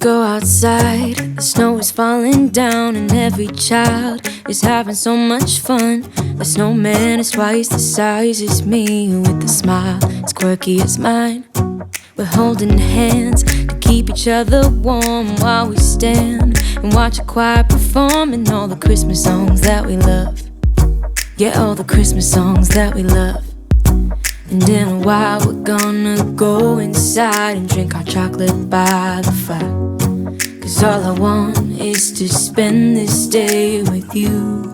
go outside, the snow is falling down, and every child is having so much fun. The snowman is twice the size as me, with a smile as quirky as mine. We're holding hands to keep each other warm while we stand and watch a choir performing all the Christmas songs that we love. Yeah, all the Christmas songs that we love. And in a while we're gonna go inside and drink our chocolate by the fire. 'Cause all I want is to spend this day with you.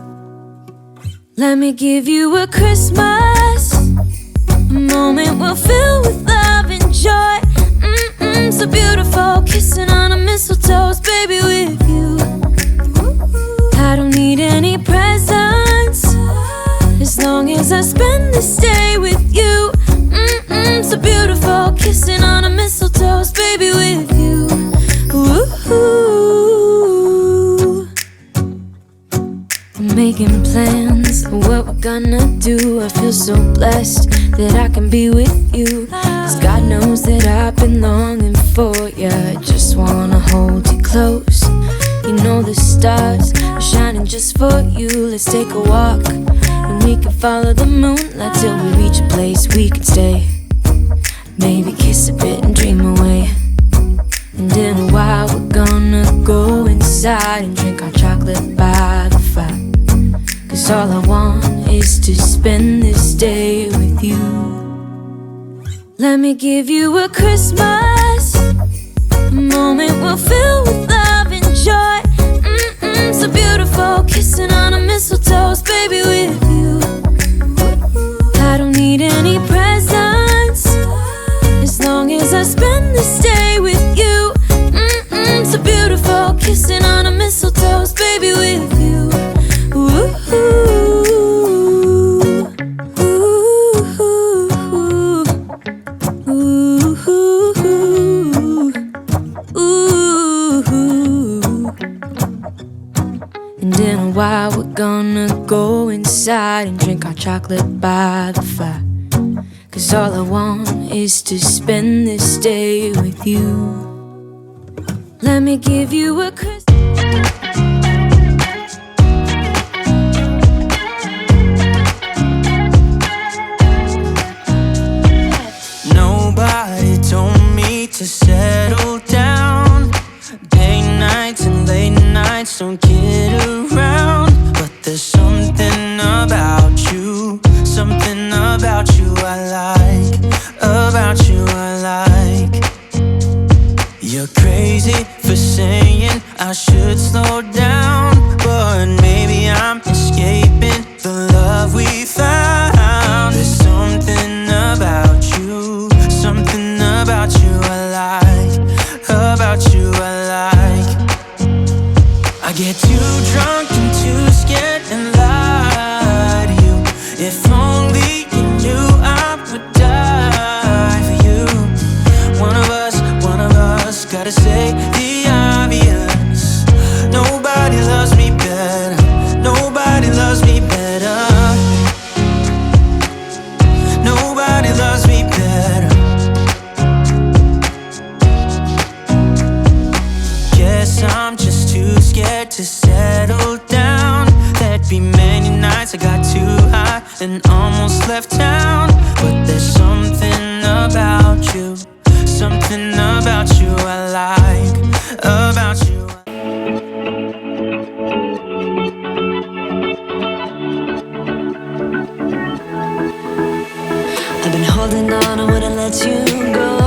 Let me give you a Christmas, a moment we'll fill with love and joy. So beautiful, kissing on a mistletoe, baby, with you. I don't need any presents, as long as I spend this day with you. So beautiful, kissing on a mistletoe, baby, with you. Ooh. I'm making plans of what we're gonna do. I feel so blessed that I can be with you, 'cause God knows that I've been longing for you. I just wanna hold you close. You know the stars are shining just for you. Let's take a walk and we can follow the moonlight till we reach a place we can stay. Maybe kiss a bit and dream away. And in a while we're gonna go inside and drink our chocolate by the fire. 'Cause all I want is to spend this day with you. Let me give you a Christmas, a moment we'll fill with love and joy. So beautiful, kissing on a mistletoe, baby, with you. I don't need any presents, as long as I spend this day with you. So beautiful, kissing on a mistletoe, baby, with you. Ooh. And in a while we're gonna go inside and drink our chocolate by the fire. 'Cause all I want is to spend this day with you. Let me give you a Christmas. Nobody told me to settle down. Day nights and late nights don't get around. But there's something about you, something about you I like, about you I like. You're crazy for saying I should slow down, but maybe I'm escaping the love we found. There's something about you, something about you I like, about you I like. I get too drunk and too scared and lie to you. If only you knew I would die for you. One of us gotta say the obvious. Nobody loves me better, nobody loves me better. Nobody loves me better. Guess I'm just too scared to settle down. There'd be many nights I got too high and almost left town. But there's something about you, something about you I like, about you. I've been holding on, I wouldn't let you go.